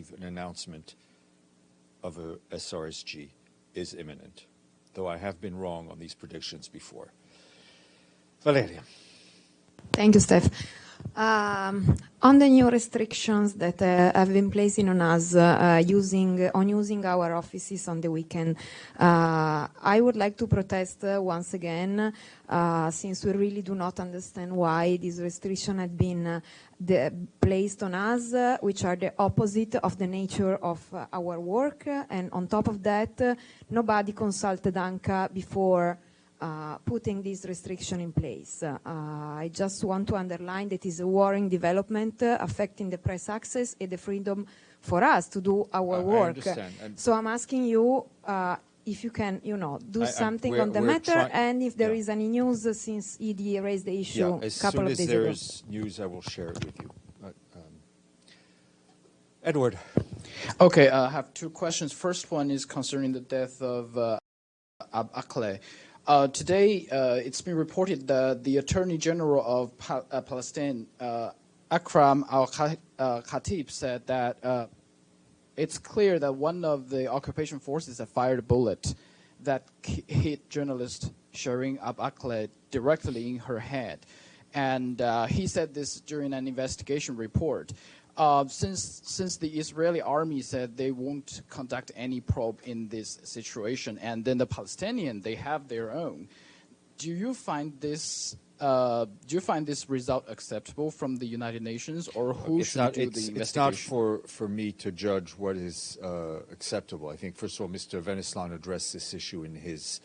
believe an announcement of a SRSG is imminent, though I have been wrong on these predictions before. Valeria. Thank you, Steph. On the new restrictions that have been placed on us using our offices on the weekend, I would like to protest once again, since we really do not understand why these restrictions have been placed on us, which are the opposite of the nature of our work. And on top of that, nobody consulted ANCA before putting this restriction in place. I just want to underline that it is a worrying development affecting the press access and the freedom for us to do our work. I understand. So I'm asking you if you can, do something on the matter, and if there is any news since ED raised the issue a couple of days ago. As soon as there is news, I will share it with you. Edward. Okay, I have two questions. First one is concerning the death of Akleh. Today, it's been reported that the Attorney General of Palestine, Akram al-Khatib, said that it's clear that one of the occupation forces had fired a bullet that hit journalist Shireen Akleh directly in her head. And he said this during an investigation report. Since the Israeli army said they won't conduct any probe in this situation, and then the Palestinian, they have their own, do you find this result acceptable from the United Nations, or who should do the investigation? It's not for me to judge what is acceptable. I think, first of all, Mr. Venislan addressed this issue in his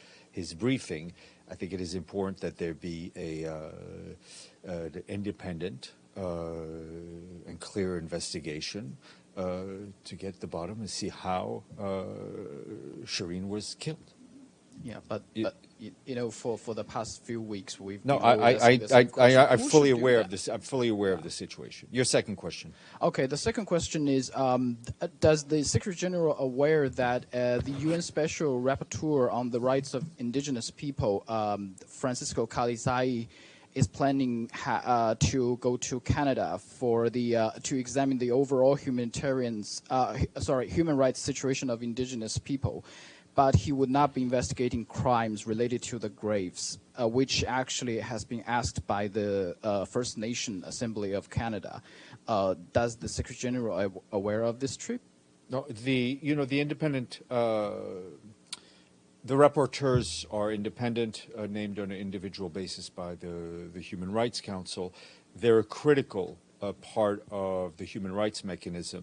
briefing. I think it is important that there be an independent and clear investigation to get to the bottom and see how Shireen was killed. Yeah, but for the past few weeks we've I'm fully aware of this. I'm fully aware of the situation. Your second question. Okay, the second question is: does the Secretary General aware that the UN Special Rapporteur on the Rights of Indigenous People, Francisco Calizai, is planning to go to Canada for to examine the overall human rights situation of Indigenous people, but he would not be investigating crimes related to the graves, which actually has been asked by the First Nation Assembly of Canada. Does the Secretary General aware of this trip? No, the independent. The rapporteurs are independent, named on an individual basis by the Human Rights Council. They're a critical part of the human rights mechanism,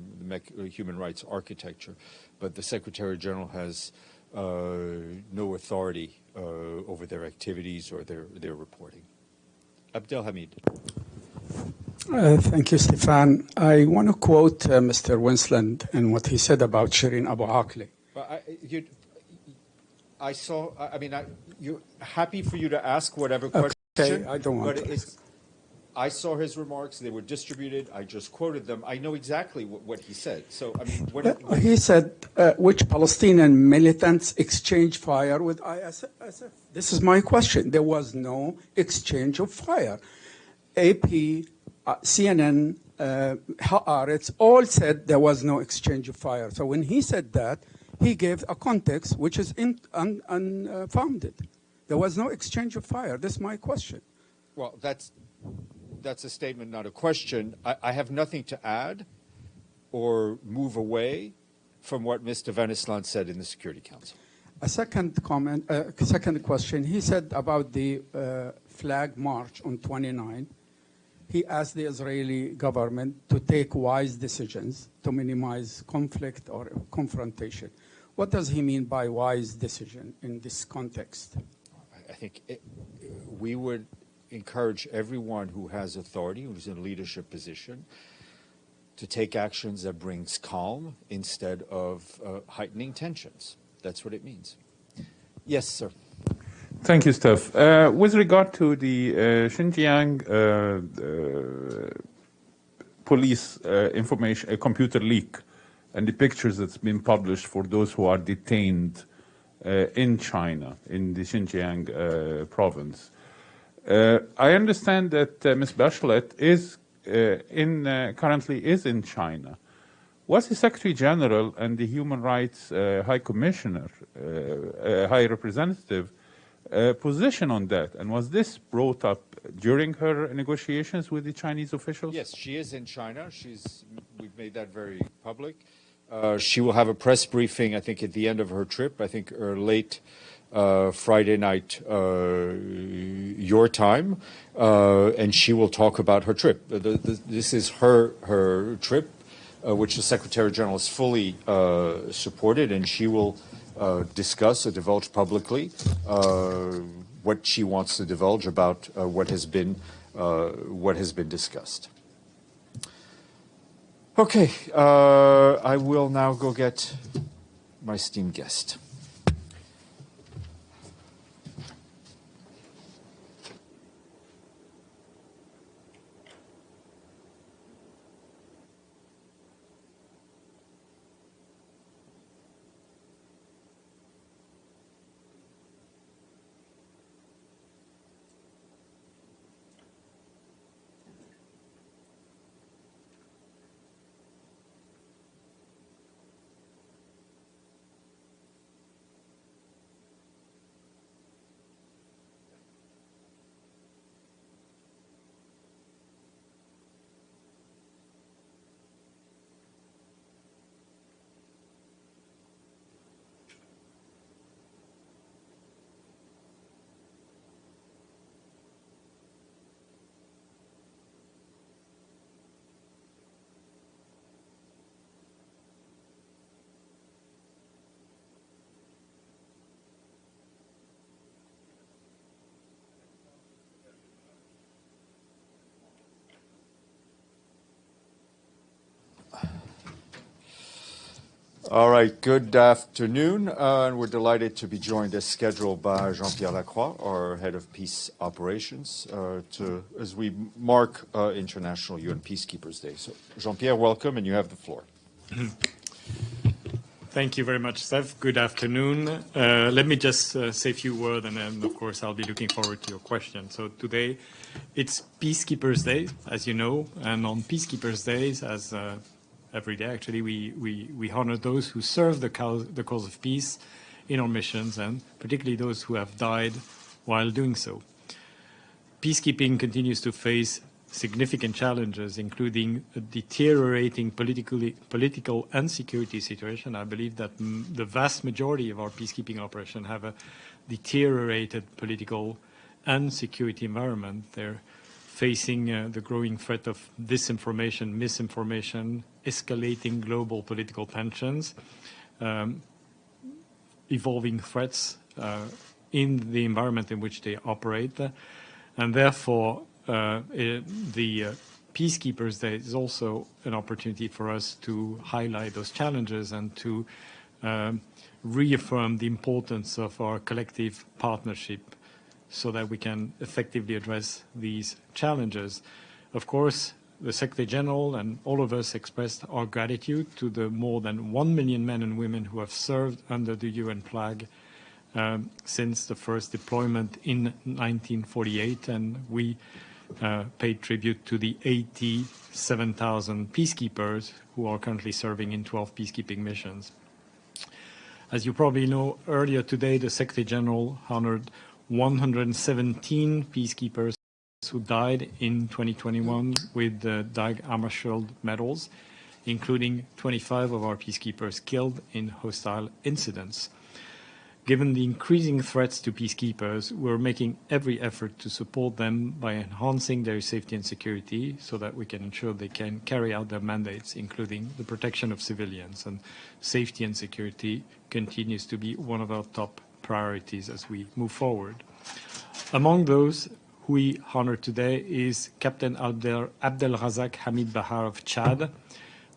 the human rights architecture, but the Secretary General has no authority over their activities or their reporting. Abdelhamid. Thank you, Stefan. I want to quote Mr. Winsland and what he said about Shireen Abu Akleh. You're happy for you to ask whatever question. Okay, I don't want to. I saw his remarks. They were distributed. I just quoted them. I know exactly what he said. So, he said, which Palestinian militants exchange fire with ISF? This is my question. There was no exchange of fire. AP, CNN, Haaretz all said there was no exchange of fire. So when he said that, he gave a context which is unfounded. There was no exchange of fire. This is my question. Well, that's a statement, not a question. I have nothing to add or move away from what Mr. Venislan said in the Security Council. A second comment, second question. He said about the flag march on 29. He asked the Israeli government to take wise decisions to minimize conflict or confrontation. What does he mean by wise decision in this context? I think we would encourage everyone who has authority, who's in a leadership position, to take actions that brings calm instead of heightening tensions. That's what it means. Yes, sir. Thank you, Steph. With regard to the Xinjiang police information, computer leak, and the pictures that's been published for those who are detained in China, in the Xinjiang province. I understand that Ms. Bachelet is currently in China. what's the Secretary General and the Human Rights High Commissioner, High Representative, position on that? And was this brought up during her negotiations with the Chinese officials? Yes, she is in China. We've made that very public. She will have a press briefing, I think, at the end of her trip, I think late Friday night your time, and she will talk about her trip. This is her trip, which the Secretary General has fully supported, and she will discuss or divulge publicly what she wants to divulge about what has been discussed. Okay, I will now go get my esteemed guest. All right, good afternoon, and we're delighted to be joined as scheduled by Jean-Pierre Lacroix, our head of peace operations, as we mark International UN Peacekeepers Day. So, Jean-Pierre, welcome, and you have the floor. Thank you very much, Steph. Good afternoon. Let me just say a few words, and then, of course, I'll be looking forward to your questions. So today, it's Peacekeepers Day, as you know, and on Peacekeepers Days, as every day, actually, we honor those who serve the cause of peace in our missions, and particularly those who have died while doing so. Peacekeeping continues to face significant challenges, including a deteriorating political and security situation. I believe that the vast majority of our peacekeeping operations have a deteriorated political and security environment. They're facing the growing threat of disinformation, misinformation, escalating global political tensions, evolving threats in the environment in which they operate. And therefore, the Peacekeepers Day is also an opportunity for us to highlight those challenges and to reaffirm the importance of our collective partnership so that we can effectively address these challenges. Of course, the Secretary General and all of us expressed our gratitude to the more than 1 million men and women who have served under the UN flag since the first deployment in 1948, and we paid tribute to the 87,000 peacekeepers who are currently serving in 12 peacekeeping missions. As you probably know, earlier today, the Secretary General honored 117 peacekeepers who died in 2021 with the Dag Hammarskjöld medals, including 25 of our peacekeepers killed in hostile incidents. Given the increasing threats to peacekeepers, we're making every effort to support them by enhancing their safety and security so that we can ensure they can carry out their mandates, including the protection of civilians. And safety and security continues to be one of our top priorities as we move forward. Among those who we honor today is Captain Abdelrazak Hamid Bahar of Chad,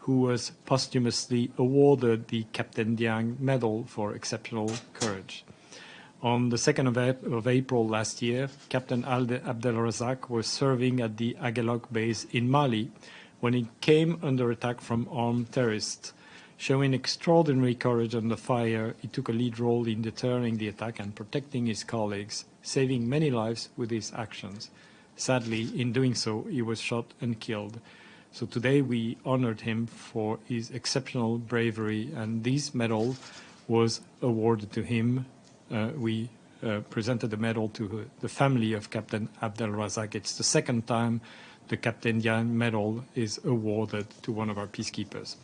who was posthumously awarded the Captain Diang Medal for exceptional courage. On the 2nd of April last year, Captain Abdelrazak was serving at the Aguelok base in Mali when he came under attack from armed terrorists. Showing extraordinary courage under fire, he took a lead role in deterring the attack and protecting his colleagues, saving many lives with his actions. Sadly, in doing so, he was shot and killed. So today we honored him for his exceptional bravery, and this medal was awarded to him. We presented the medal to the family of Captain Abdel Razak. It's the second time the Captain Diane Medal is awarded to one of our peacekeepers.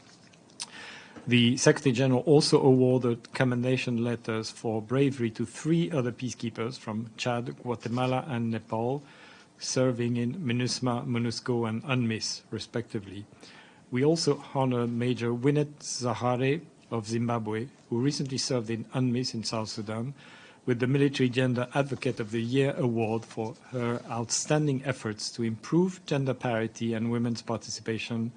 The Secretary General also awarded commendation letters for bravery to 3 other peacekeepers from Chad, Guatemala, and Nepal, serving in MINUSMA, MONUSCO, and UNMISS, respectively. We also honored Major Winnet Zahare of Zimbabwe, who recently served in UNMISS in South Sudan, with the Military Gender Advocate of the Year award for her outstanding efforts to improve gender parity and women's participation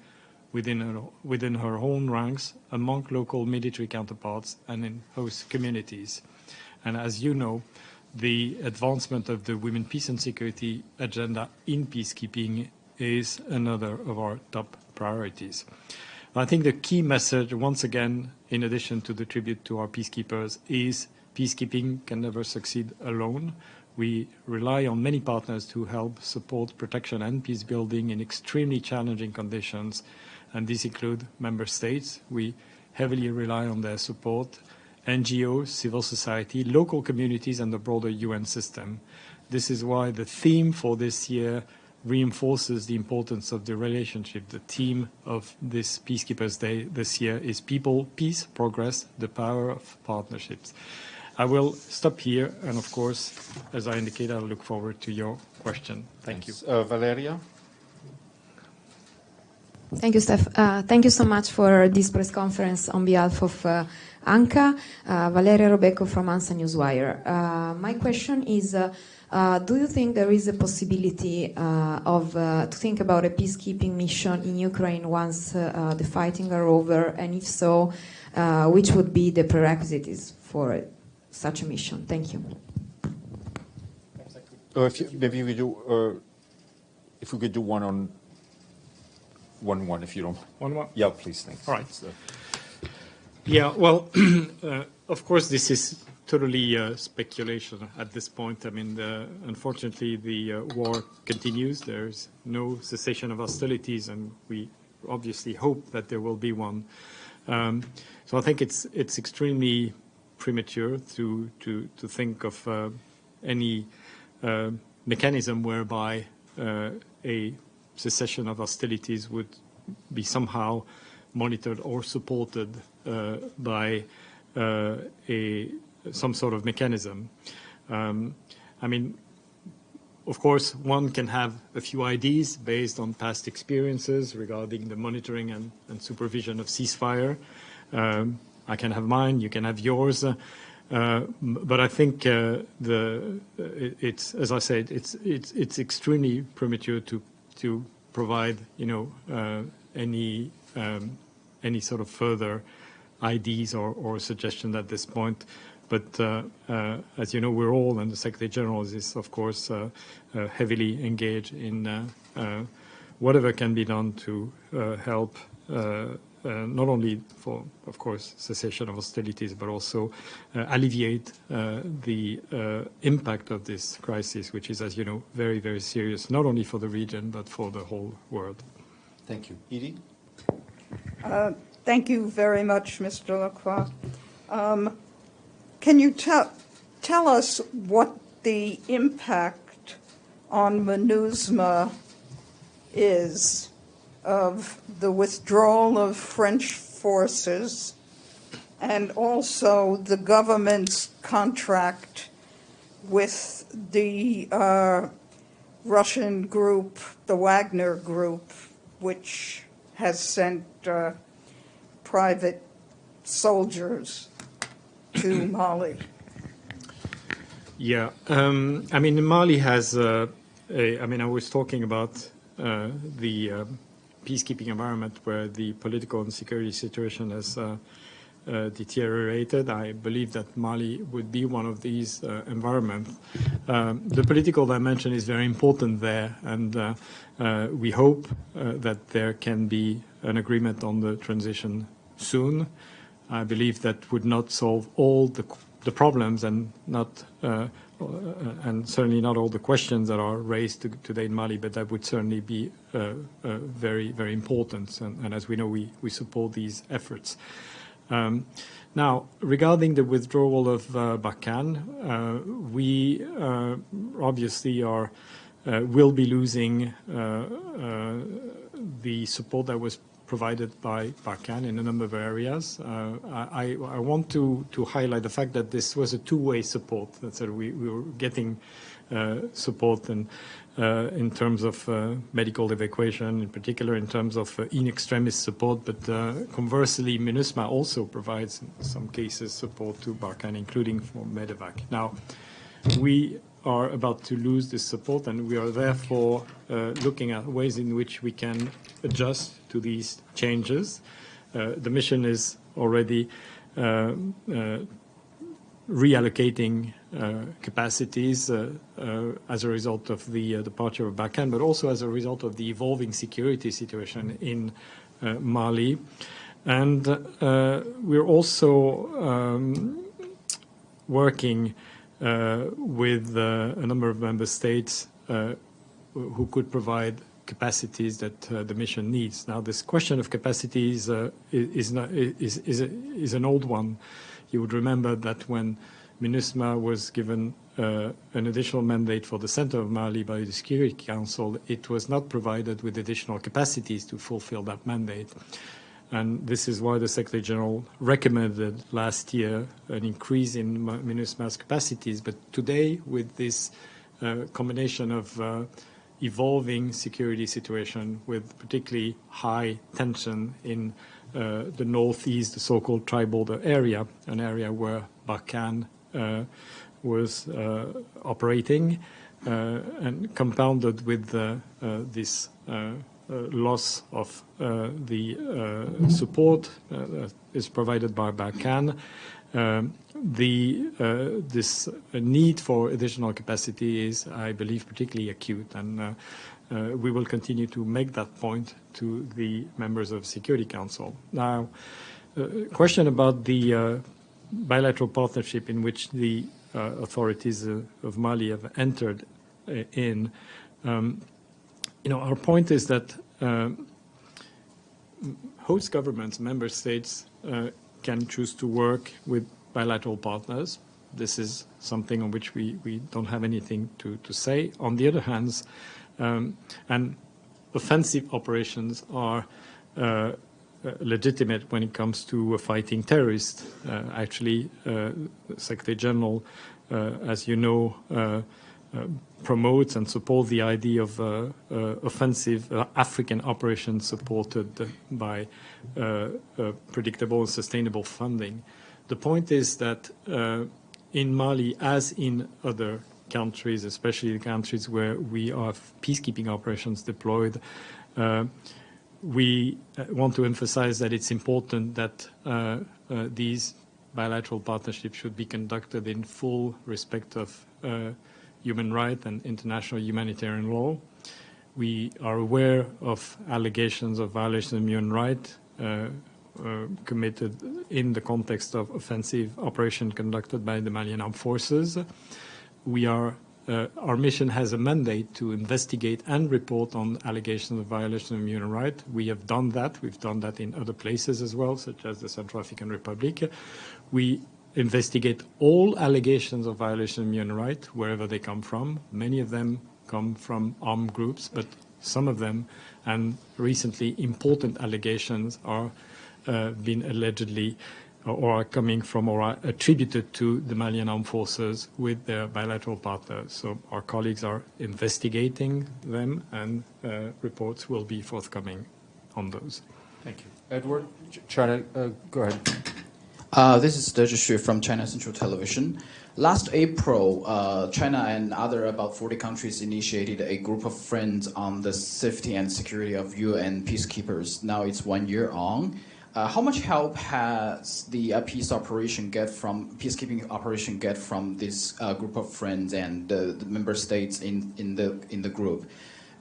within her own ranks, among local military counterparts, and in host communities. And as you know, the advancement of the Women, Peace and Security agenda in peacekeeping is another of our top priorities. I think the key message, once again, in addition to the tribute to our peacekeepers, is peacekeeping can never succeed alone. We rely on many partners to help support protection and peace building in extremely challenging conditions, and these include member states. We heavily rely on their support, NGOs, civil society, local communities, and the broader UN system. This is why the theme for this year reinforces the importance of the relationship. The theme of this Peacekeepers Day this year is People, Peace, Progress, the Power of Partnerships. I will stop here, and of course, as I indicated, I look forward to your question. Thank you. Valeria? Thank you, Steph. Thank you so much for this press conference on behalf of ANCA. Valeria Robecco from ANSA Newswire. My question is, do you think there is a possibility to think about a peacekeeping mission in Ukraine once the fighting are over, and if so, which would be the prerequisites for such a mission? Thank you. Maybe we do, if we could do one, if you don't. One? Yeah, please, thanks. All right. Yeah, well, of course, this is totally speculation at this point. I mean, unfortunately, the war continues. There's no cessation of hostilities, and we obviously hope that there will be one. So I think it's extremely premature to think of any mechanism whereby a cessation of hostilities would be somehow monitored or supported by some sort of mechanism. I mean, of course, one can have a few ideas based on past experiences regarding the monitoring and supervision of ceasefire. I can have mine, you can have yours. But I think it's, as I said, it's extremely premature to provide, any sort of further ideas or suggestions at this point. But as you know, we're all, and the Secretary General is, of course, heavily engaged in whatever can be done to help not only for, of course, cessation of hostilities, but also alleviate the impact of this crisis, which is, as you know, very, very serious, not only for the region, but for the whole world. Thank you. Edie? Thank you very much, Mr. Lacroix. Can you tell us what the impact on MINUSMA is of the withdrawal of French forces and also the government's contract with the Russian group, the Wagner Group, which has sent private soldiers to Mali? Yeah, I mean, Mali has, I was talking about the peacekeeping environment where the political and security situation has deteriorated. I believe that Mali would be one of these environments. The political dimension is very important there, and we hope that there can be an agreement on the transition soon. I believe that would not solve all the problems and not and certainly not all the questions that are raised today in Mali, but that would certainly be very, very important. And as we know, we support these efforts. Now, regarding the withdrawal of Barkhane, we obviously will be losing the support that was provided by Barkhane in a number of areas. I want to highlight the fact that this was a two-way support. That we were getting support and in terms of medical evacuation, in particular in terms of in extremis support, but conversely, MINUSMA also provides in some cases support to Barkhane, including for medevac. Now, we are about to lose this support, and we are therefore looking at ways in which we can adjust to these changes. The mission is already reallocating capacities as a result of the departure of Barkhane, but also as a result of the evolving security situation in Mali. And we're also working with a number of member states who could provide capacities that the mission needs. Now, this question of capacities is an old one. You would remember that when MINUSMA was given an additional mandate for the center of Mali by the Security Council, it was not provided with additional capacities to fulfill that mandate. And this is why the Secretary General recommended last year an increase in MINUSMA's capacities. But today, with this combination of evolving security situation with particularly high tension in the northeast, the so-called tri-border area, an area where Barkhane was operating, and compounded with this loss of the support is provided by Barkhane. This need for additional capacity is, I believe, particularly acute, and we will continue to make that point to the members of the Security Council. Now, question about the bilateral partnership in which the authorities of Mali have entered in. Our point is that host governments, member states, can choose to work with bilateral partners. This is something on which we don't have anything to say. On the other hand, and offensive operations are legitimate when it comes to fighting terrorists. Actually, Secretary General, as you know, promotes and supports the idea of offensive African operations supported by predictable and sustainable funding. The point is that in Mali, as in other countries, especially the countries where we have peacekeeping operations deployed, we want to emphasize that it's important that these bilateral partnerships should be conducted in full respect of human rights and international humanitarian law. We are aware of allegations of violation of human rights committed in the context of offensive operation conducted by the Malian armed forces. Our mission has a mandate to investigate and report on allegations of violation of human rights. We have done that. We've done that in other places as well, such as the Central African Republic. We investigate all allegations of violation of human rights, wherever they come from. Many of them come from armed groups, but some of them, and recently important allegations, are been allegedly or are coming from or are attributed to the Malian armed forces with their bilateral partners. So our colleagues are investigating them, and reports will be forthcoming on those. Thank you. Edward, China, go ahead. This is Deji Xu from China Central Television. Last April, China and other about 40 countries initiated a group of friends on the safety and security of UN peacekeepers. Now it's 1 year on. How much help has the peacekeeping operation get from this group of friends and the member states in the group?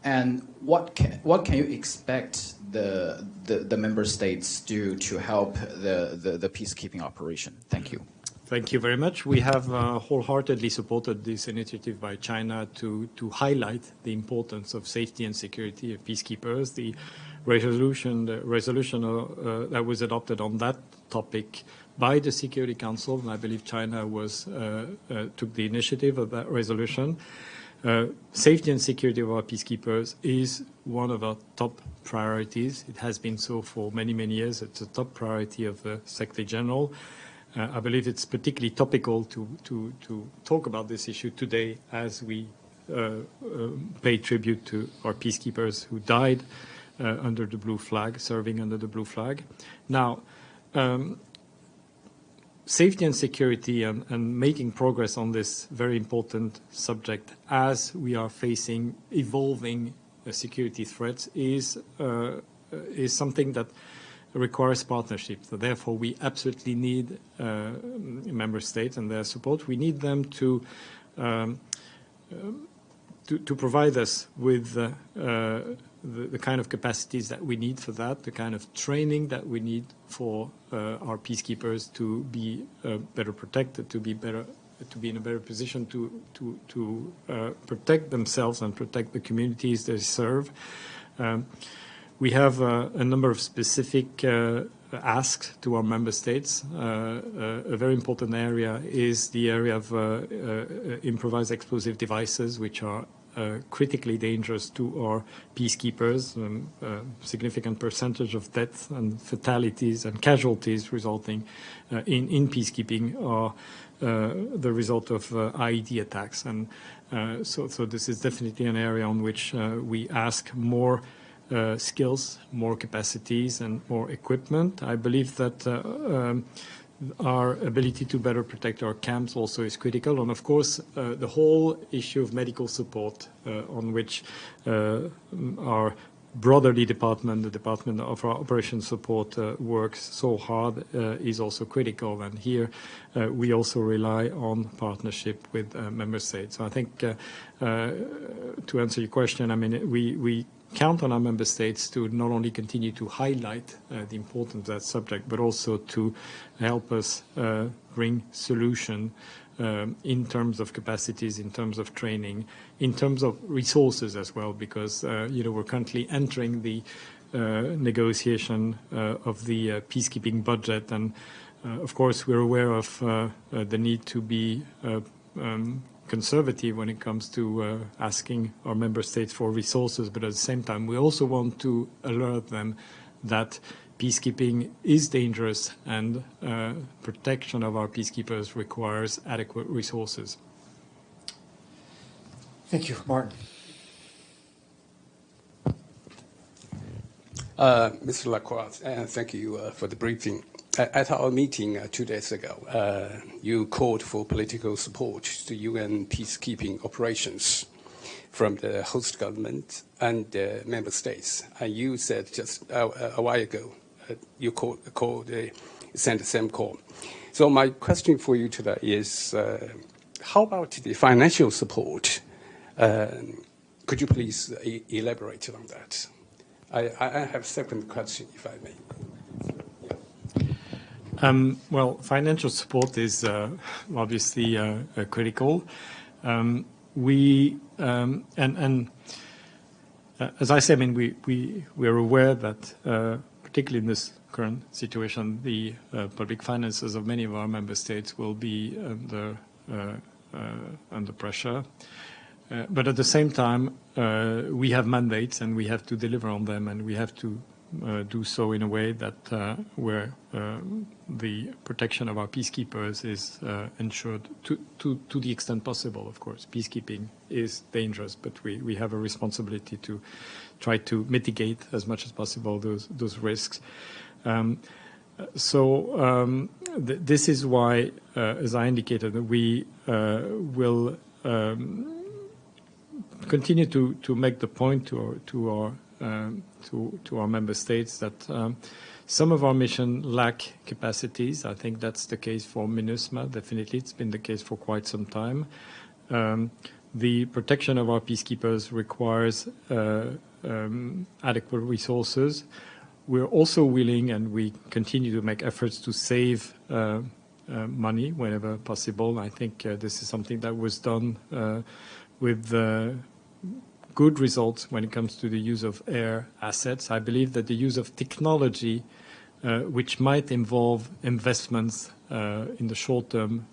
And what can you expect the member states do to help the peacekeeping operation? Thank you. Thank you very much. We have wholeheartedly supported this initiative by China to highlight the importance of safety and security of peacekeepers. The resolution that was adopted on that topic by the Security Council, and I believe China took the initiative of that resolution. Safety and security of our peacekeepers is one of our top priorities. It has been so for many, many years. It's a top priority of the Secretary General. I believe it's particularly topical to talk about this issue today as we pay tribute to our peacekeepers who died under the blue flag, serving under the blue flag. Now, safety and security and making progress on this very important subject as we are facing evolving security threats is something that requires partnership. So therefore, we absolutely need member states and their support. We need them to provide us with the kind of capacities that we need for that, the kind of training that we need for our peacekeepers to be better protected, to be in a better position to protect themselves and protect the communities they serve. We have a number of specific asks to our member states. A very important area is the area of improvised explosive devices, which are critically dangerous to our peacekeepers. Significant percentage of deaths and fatalities and casualties resulting in peacekeeping are the result of IED attacks. And so this is definitely an area on which we ask more skills, more capacities, and more equipment. I believe that our ability to better protect our camps also is critical. And of course, the whole issue of medical support on which our brotherly department, the Department of Operations Support, works so hard is also critical. And here we also rely on partnership with member states. So I think to answer your question, I mean, we count on our member states to not only continue to highlight the importance of that subject, but also to help us bring solution in terms of capacities, in terms of training, in terms of resources as well, because we're currently entering the negotiation of the peacekeeping budget, and of course we're aware of the need to be conservative when it comes to asking our member states for resources, but at the same time we also want to alert them that peacekeeping is dangerous and protection of our peacekeepers requires adequate resources. Thank you. Martin. Mr. Lacroix, thank you for the briefing. At our meeting 2 days ago, you called for political support to UN peacekeeping operations from the host government and member states. And you said just a while ago, you sent the same call. So my question for you today is, how about the financial support? Could you please elaborate on that? I have a second question, if I may. Well, financial support is obviously critical. We as I said, I mean, we are aware that particularly in this current situation, the public finances of many of our member states will be under pressure. But at the same time, we have mandates and we have to deliver on them, and we have to do so in a way that where the protection of our peacekeepers is ensured to the extent possible. Of course, peacekeeping is dangerous, but we have a responsibility to try to mitigate as much as possible those risks. This is why, as I indicated, we will continue to make the point to our member states that some of our mission lack capacities. I think that's the case for MINUSMA. Definitely, it's been the case for quite some time. The protection of our peacekeepers requires adequate resources. We're also willing, and we continue to make efforts to save money whenever possible. I think this is something that was done with good results when it comes to the use of air assets. I believe that the use of technology, which might involve investments in the short term,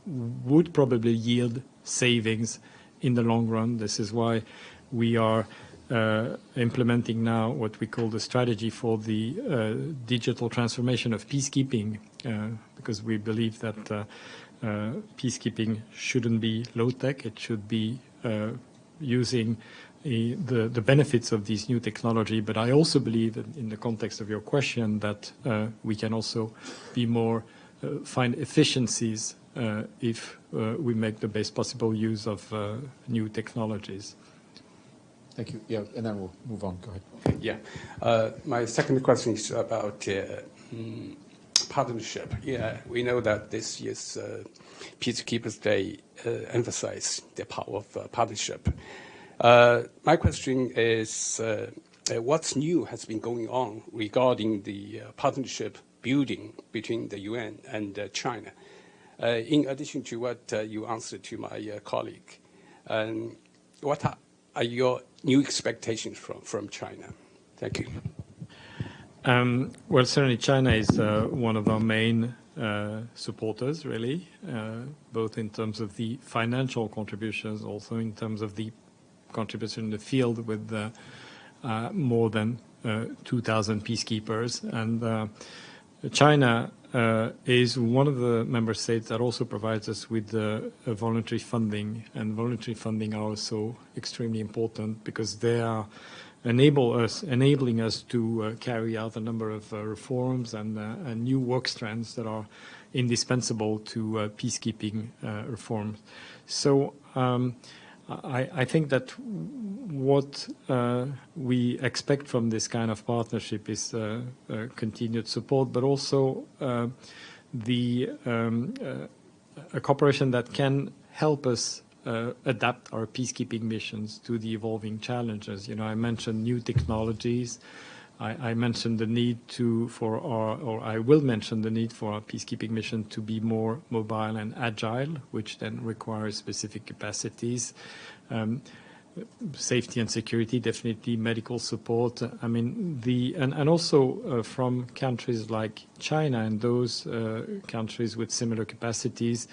would probably yield savings in the long run. This is why we are implementing now what we call the strategy for the digital transformation of peacekeeping, because we believe that peacekeeping shouldn't be low-tech. It should be using the benefits of this new technology. But I also believe that in the context of your question that we can also be more find efficiencies if we make the best possible use of new technologies. Thank you. Yeah, and then we'll move on. Go ahead. Yeah. My second question is about partnership. Yeah, we know that this year's Peacekeepers Day emphasized the power of partnership. My question is, what's new has been going on regarding the partnership building between the UN and China? In addition to what you answered to my colleague, what are your new expectations from China? Thank you. Well, certainly China is one of our main supporters, really, both in terms of the financial contributions, also in terms of the contribution in the field with more than 2,000 peacekeepers. And China is one of the member states that also provides us with voluntary funding, and voluntary funding are also extremely important because they are enabling us to carry out a number of reforms and new work strands that are indispensable to peacekeeping reforms. So I think that what we expect from this kind of partnership is continued support, but also a cooperation that can help us adapt our peacekeeping missions to the evolving challenges. You know, I mentioned new technologies. I mentioned the need I will mention the need for our peacekeeping mission to be more mobile and agile, which then requires specific capacities. Safety and security, definitely medical support. I mean, and also from countries like China and those countries with similar capacities,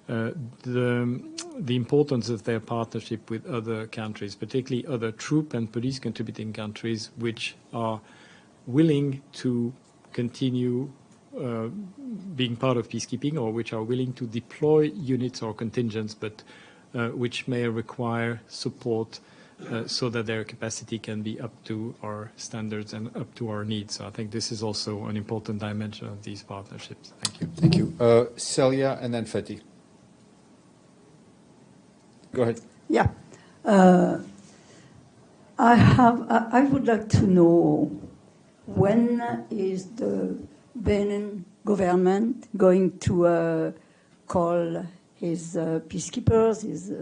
the importance of their partnership with other countries, particularly other troop and police contributing countries, which are willing to continue being part of peacekeeping, or which are willing to deploy units or contingents, but which may require support so that their capacity can be up to our standards and up to our needs. So I think this is also an important dimension of these partnerships. Thank you. Thank you. Celia and then Fethi. Go ahead. Yeah. I would like to know, when is the Benin government going to call his peacekeepers, his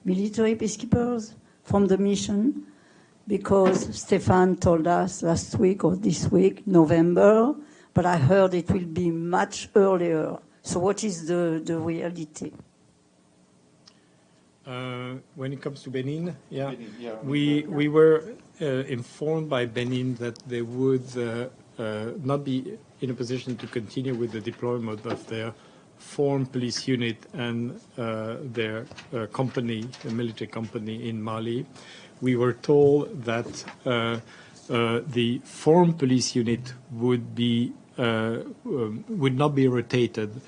military peacekeepers from the mission? Because Stefan told us last week or this week, November, but I heard it will be much earlier. So what is the reality? When it comes to Benin, we were informed by Benin that they would not be in a position to continue with the deployment of their foreign police unit and their company, a military company in Mali. We were told that the foreign police unit would not be rotated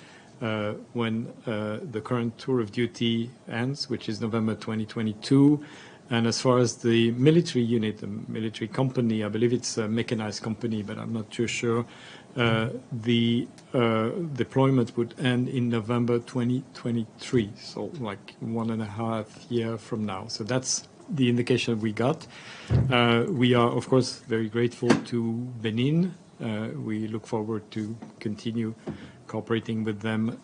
when the current tour of duty ends, which is November 2022. And as far as the military unit, the military company, I believe it's a mechanized company, but I'm not too sure, the deployment would end in November 2023, so like 1.5 years from now. So that's the indication we got. We are, of course, very grateful to Benin. We look forward to continue cooperating with them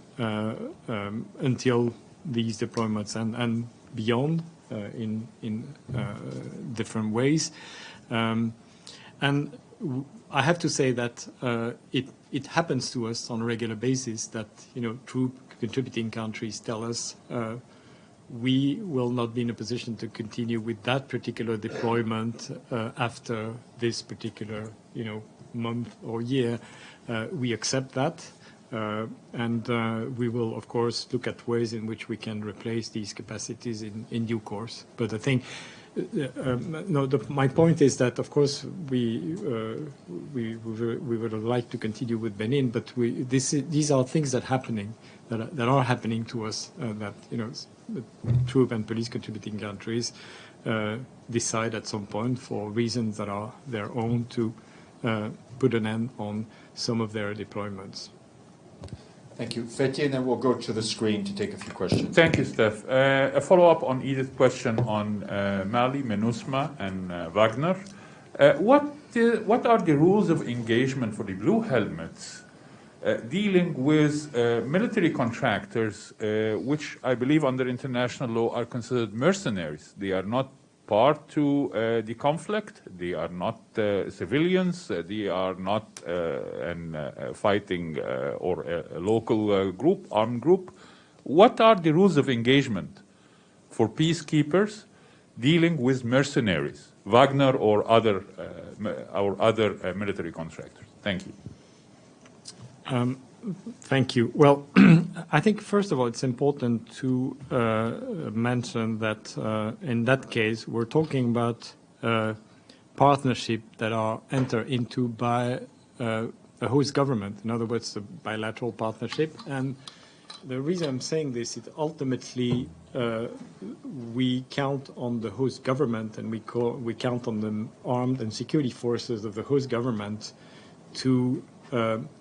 until these deployments and beyond in different ways. And I have to say that it happens to us on a regular basis that, troop contributing countries tell us we will not be in a position to continue with that particular deployment after this particular, month or year. We accept that, and we will, of course, look at ways in which we can replace these capacities in due course. But I think my point is that, of course, we would like to continue with Benin, but these are things that are happening to us. That the troop and police contributing countries decide at some point, for reasons that are their own, to put an end on some of their deployments. Thank you. Fetty, and then we'll go to the screen to take a few questions. Thank you, Steph. A follow-up on Edith's question on Mali, MINUSMA, and Wagner. What are the rules of engagement for the Blue Helmets dealing with military contractors, which I believe under international law are considered mercenaries? They are not part to the conflict. They are not civilians. They are not fighting or a local group, armed group. What are the rules of engagement for peacekeepers dealing with mercenaries, Wagner or other military contractors? Thank you. Thank you. Well, I think, first of all, it's important to mention that in that case, we're talking about partnership that are entered into by a host government. In other words, a bilateral partnership. And the reason I'm saying this is ultimately we count on the host government, and we count on the armed and security forces of the host government to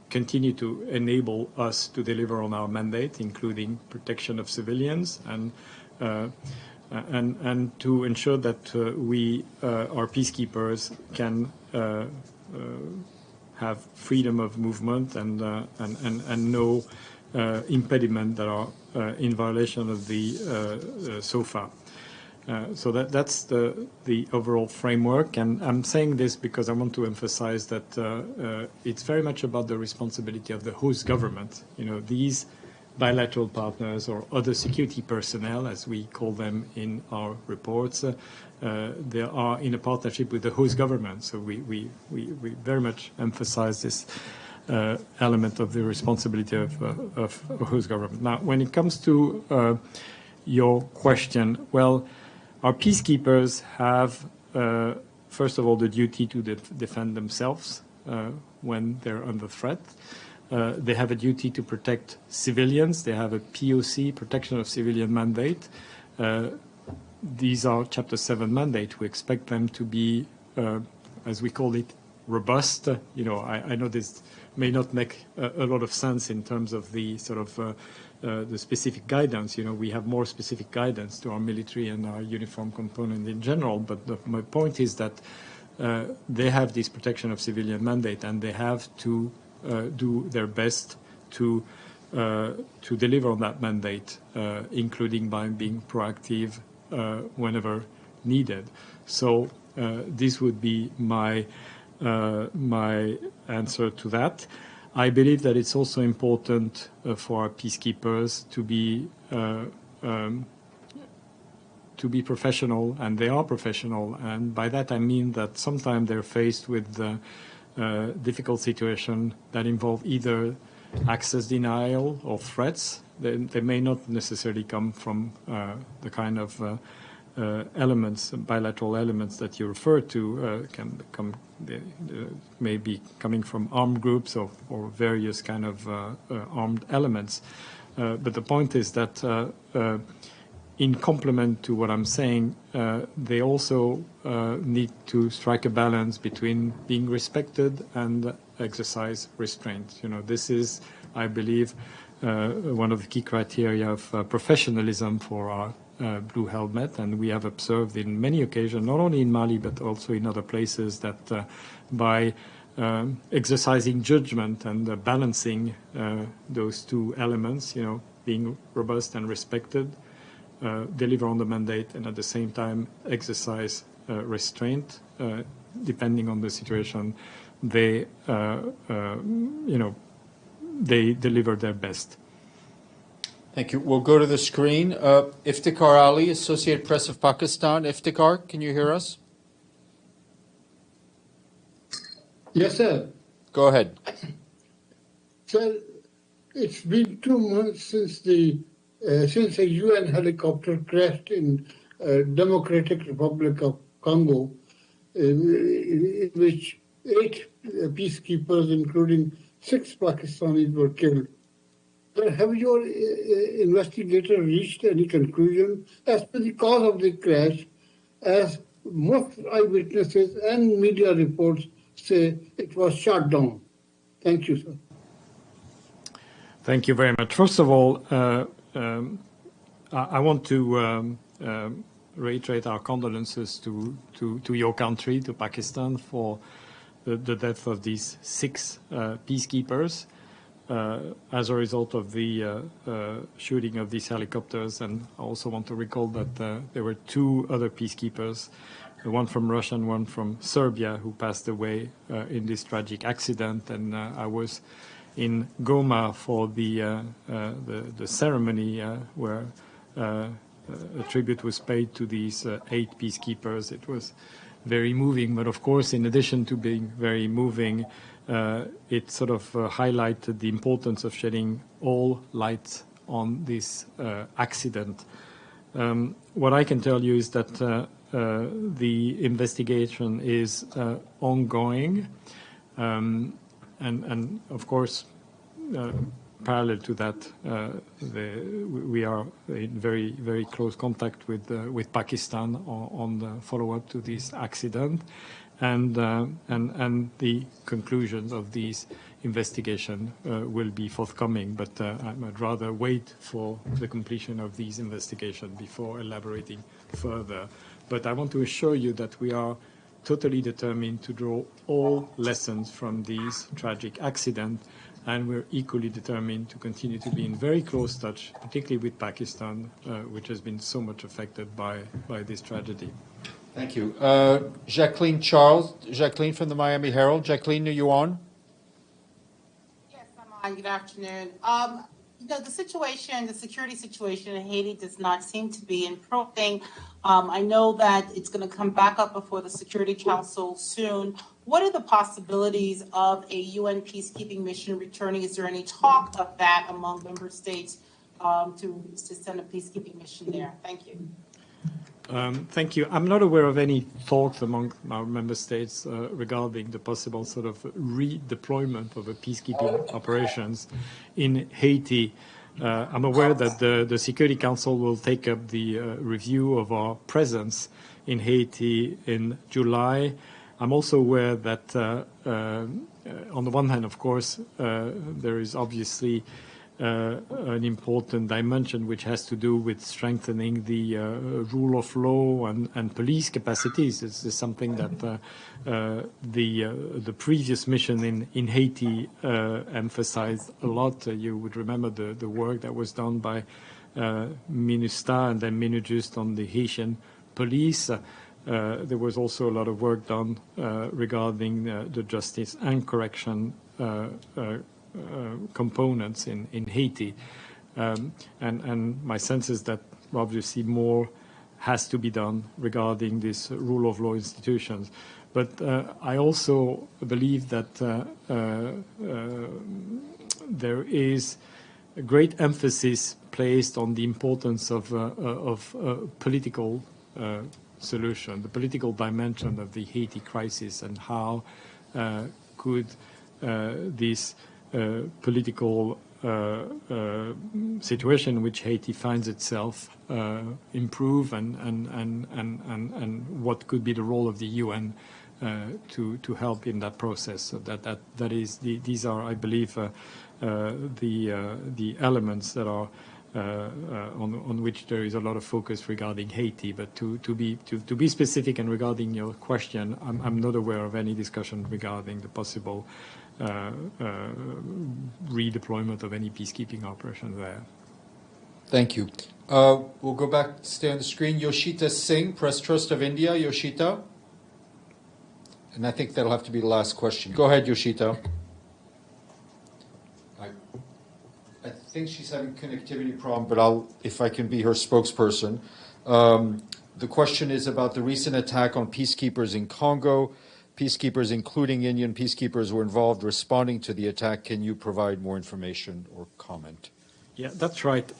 continue to enable us to deliver on our mandate, including protection of civilians, and to ensure that our peacekeepers can have freedom of movement and no impediment that are in violation of the SOFA. So that's the overall framework, and I'm saying this because I want to emphasize that it's very much about the responsibility of the host government. These bilateral partners or other security personnel, as we call them in our reports, they are in a partnership with the host government. So we very much emphasize this element of the responsibility of host government. Now, when it comes to your question, well, our peacekeepers have, first of all, the duty to defend themselves when they're under threat. They have a duty to protect civilians. They have a POC, protection of civilian mandate. These are Chapter 7 mandate. We expect them to be, as we call it, robust. I know this may not make a lot of sense in terms of the sort of the specific guidance. We have more specific guidance to our military and our uniform component in general. But my point is that they have this protection of civilian mandate, and they have to do their best to deliver on that mandate, including by being proactive whenever needed. So this would be my answer to that. I believe that it's also important for our peacekeepers to be professional, and they are professional. And by that I mean that sometimes they're faced with difficult situations that involve either access denial or threats. They may not necessarily come from the kind of elements, bilateral elements that you refer to, may be coming from armed groups or various kind of armed elements. But the point is that in complement to what I'm saying, they also need to strike a balance between being respected and exercise restraint. This is, I believe, one of the key criteria of professionalism for our Blue Helmet, and we have observed in many occasions, not only in Mali but also in other places, that by exercising judgment and balancing those two elements, being robust and respected, deliver on the mandate, and at the same time exercise restraint, depending on the situation, they, they deliver their best. Thank you. We'll go to the screen. Iftikhar Ali, Associated Press of Pakistan. Iftikhar, can you hear us? Yes, sir. Go ahead. Sir, it's been 2 months since a UN helicopter crashed in Democratic Republic of Congo, in which 8 peacekeepers, including 6 Pakistanis, were killed. Have your investigator reached any conclusion as to the cause of the crash, as most eyewitnesses and media reports say it was shot down? Thank you, sir. Thank you very much. First of all, I want to reiterate our condolences to your country, to Pakistan, for the death of these 6 peacekeepers as a result of the shooting of these helicopters. And I also want to recall that there were 2 other peacekeepers, one from Russia and one from Serbia, who passed away in this tragic accident. And I was in Goma for the ceremony where a tribute was paid to these 8 peacekeepers. It was very moving, but of course, in addition to being very moving, it sort of highlighted the importance of shedding all light on this accident. What I can tell you is that the investigation is ongoing, and of course, parallel to that, we are in very, very close contact with Pakistan on the follow-up to this accident, and the conclusions of these investigation will be forthcoming. But I'd rather wait for the completion of these investigations before elaborating further. But I want to assure you that we are totally determined to draw all lessons from these tragic accidents, and we're equally determined to continue to be in very close touch, particularly with Pakistan, which has been so much affected by this tragedy. Thank you. Jacqueline Charles. Jacqueline from the Miami Herald. Jacqueline, are you on? Yes, I'm on. Good afternoon. The security situation in Haiti does not seem to be improving. I know that it's going to come back up before the Security Council soon. What are the possibilities of a UN peacekeeping mission returning? Is there any talk of that among member states to send a peacekeeping mission there? Thank you. Thank you. I'm not aware of any talks among our member states regarding the possible sort of redeployment of a peacekeeping operations in Haiti. I'm aware that the Security Council will take up the review of our presence in Haiti in July. I'm also aware that on the one hand, of course, there is obviously an important dimension which has to do with strengthening the rule of law and police capacities. This is something that the previous mission in Haiti emphasized a lot. You would remember the work that was done by MINUSTA and then MINUJUST on the Haitian police. There was also a lot of work done regarding the justice and correction components in Haiti. And my sense is that obviously more has to be done regarding this rule of law institutions. But I also believe that there is a great emphasis placed on the importance of political solution, the political dimension of the Haiti crisis, and how could this political situation in which Haiti finds itself improve, and what could be the role of the UN to help in that process. So that is these are, I believe, the elements that are on which there is a lot of focus regarding Haiti. But to be specific and regarding your question, I'm not aware of any discussion regarding the possible redeployment of any peacekeeping operation there. Thank you. We'll go back, stay on the screen. Yoshita Singh, Press Trust of India. Yoshita. And I think that'll have to be the last question. Go ahead, Yoshito. I think she's having connectivity problem, but if I can be her spokesperson. The question is about the recent attack on peacekeepers in Congo. Peacekeepers, including Indian peacekeepers, were involved responding to the attack. Can you provide more information or comment? Yeah, that's right.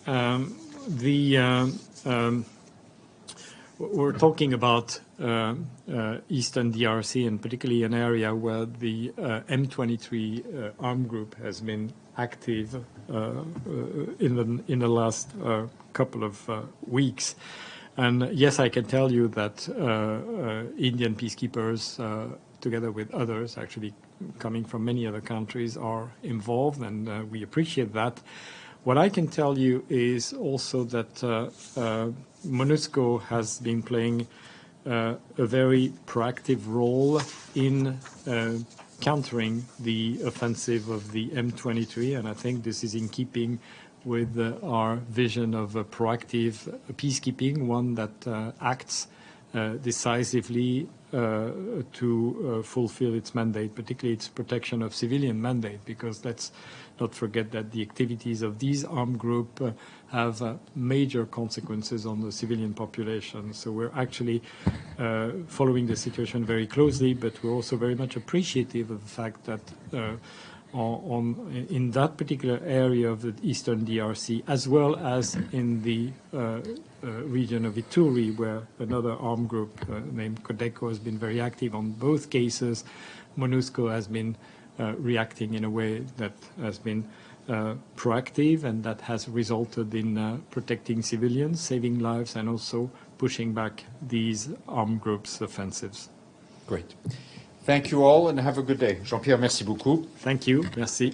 We're talking about Eastern DRC, and particularly an area where the M23 armed group has been active in the last couple of weeks. And yes, I can tell you that Indian peacekeepers, together with others, actually coming from many other countries, are involved, and we appreciate that. What I can tell you is also that MONUSCO has been playing a very proactive role in countering the offensive of the M23, and I think this is in keeping with our vision of a proactive peacekeeping, one that acts decisively to fulfill its mandate, particularly its protection of civilian mandate, because let's not forget that the activities of these armed groups have major consequences on the civilian population. So we're actually following the situation very closely, but we're also very much appreciative of the fact that in that particular area of the Eastern DRC, as well as in the region of Ituri, where another armed group named Codeco has been very active on both cases, MONUSCO has been reacting in a way that has been proactive and that has resulted in protecting civilians, saving lives, and also pushing back these armed groups' offensives. Great. Thank you all and have a good day. Jean-Pierre, merci beaucoup. Thank you. Merci.